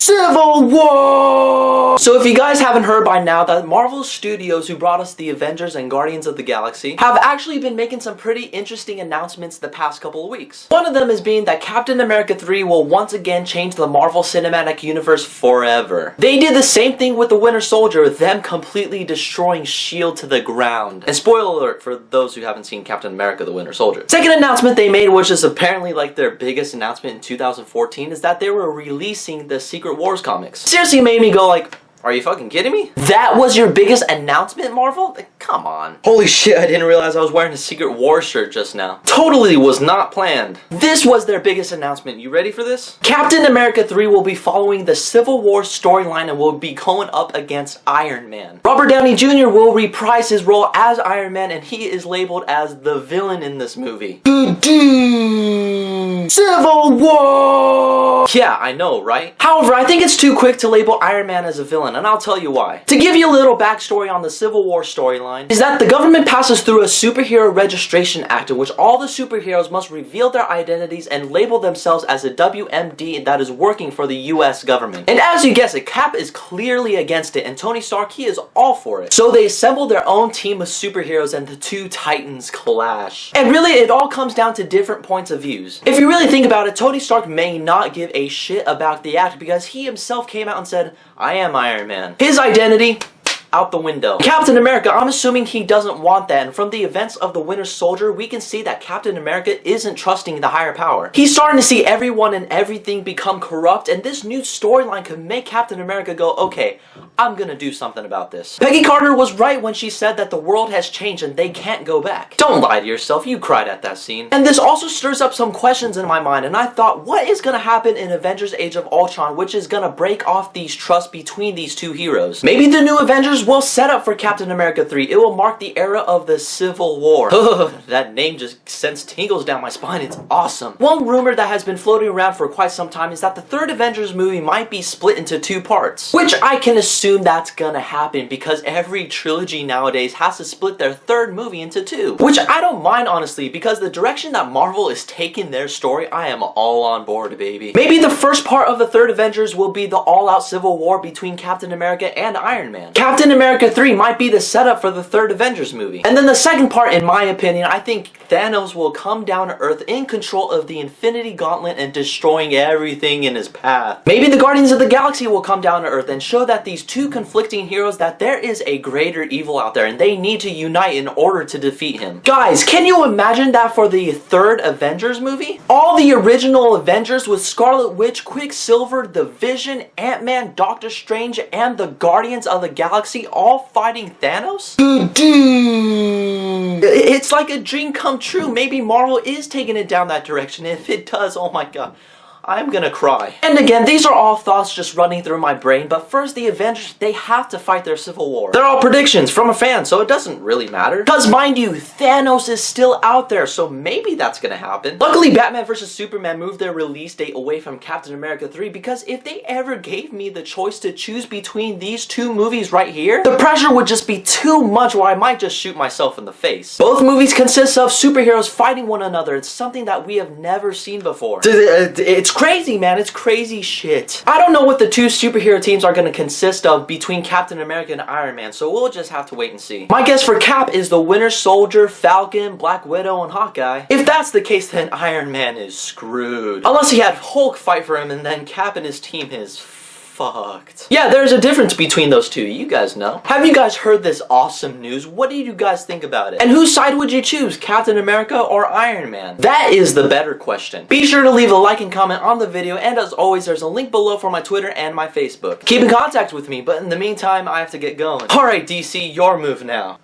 Civil War! So if you guys haven't heard by now, that Marvel Studios, who brought us the Avengers and Guardians of the Galaxy, have actually been making some pretty interesting announcements the past couple of weeks. One of them is being that Captain America 3 will once again change the Marvel Cinematic Universe forever. They did the same thing with the Winter Soldier, with them completely destroying S.H.I.E.L.D. to the ground. And spoiler alert for those who haven't seen Captain America the Winter Soldier. Second announcement they made, which is apparently like their biggest announcement in 2014, is that they were releasing the Secret Wars comics. Seriously made me go like, are you fucking kidding me? That was your biggest announcement, Marvel? Like, come on. Holy shit, I didn't realize I was wearing a Secret Wars shirt just now. Totally was not planned. This was their biggest announcement. You ready for this? Captain America 3 will be following the Civil War storyline and will be going up against Iron Man. Robert Downey Jr. will reprise his role as Iron Man, and he is labeled as the villain in this movie. Civil War! Yeah, I know, right? However, I think it's too quick to label Iron Man as a villain, and I'll tell you why. To give you a little backstory on the Civil War storyline, is that the government passes through a Superhero Registration Act in which all the superheroes must reveal their identities and label themselves as a WMD that is working for the US government. And as you guess it, Cap is clearly against it, and Tony Stark, he is all for it. So they assemble their own team of superheroes and the two titans clash. And really, it all comes down to different points of views. If you really think about it, Tony Stark may not give a shit about the act because he himself came out and said, I am Iron Man. His identity, out the window. Captain America, I'm assuming he doesn't want that, and from the events of the Winter Soldier, we can see that Captain America isn't trusting the higher power. He's starting to see everyone and everything become corrupt, and this new storyline could make Captain America go, okay, I'm gonna do something about this. Peggy Carter was right when she said that the world has changed and they can't go back. Don't lie to yourself, you cried at that scene. And this also stirs up some questions in my mind, and I thought, what is gonna happen in Avengers Age of Ultron, which is gonna break off these trusts between these two heroes? Maybe the new Avengers will set up for Captain America 3. It will mark the era of the Civil War. That name just sends tingles down my spine. It's awesome. One rumor that has been floating around for quite some time is that the third Avengers movie might be split into two parts, which I can assume that's gonna happen because every trilogy nowadays has to split their third movie into two, which I don't mind honestly, because the direction that Marvel is taking their story, I am all on board, baby. Maybe the first part of the third Avengers will be the all-out civil war between Captain America and Iron Man. Captain America 3 might be the setup for the third Avengers movie. And then the second part, in my opinion, I think Thanos will come down to Earth in control of the Infinity Gauntlet and destroying everything in his path. Maybe the Guardians of the Galaxy will come down to Earth and show that these two conflicting heroes, that there is a greater evil out there and they need to unite in order to defeat him. Guys, can you imagine that for the third Avengers movie? All the original Avengers with Scarlet Witch, Quicksilver, the Vision, Ant-Man, Doctor Strange, and the Guardians of the Galaxy all fighting Thanos? It's like a dream come true. Maybe Marvel is taking it down that direction. If it does, oh my god, I'm gonna cry. And again, these are all thoughts just running through my brain, but first the Avengers, they have to fight their civil war. They're all predictions from a fan, so it doesn't really matter. Because mind you, Thanos is still out there, so maybe that's gonna happen. Luckily, Batman vs. Superman moved their release date away from Captain America 3, because if they ever gave me the choice to choose between these two movies right here, the pressure would just be too much where I might just shoot myself in the face. Both movies consist of superheroes fighting one another. It's something that we have never seen before. It's crazy, man. It's crazy shit. I don't know what the two superhero teams are going to consist of between Captain America and Iron Man, so we'll just have to wait and see. My guess for Cap is the Winter Soldier, Falcon, Black Widow, and Hawkeye. If that's the case, then Iron Man is screwed. Unless he had Hulk fight for him, and then Cap and his team is fucked. Yeah, there's a difference between those two, you guys know. Have you guys heard this awesome news? What do you guys think about it? And whose side would you choose, Captain America or Iron Man? That is the better question. Be sure to leave a like and comment on the video, and as always, there's a link below for my Twitter and my Facebook. Keep in contact with me, but in the meantime, I have to get going. Alright, DC, your move now.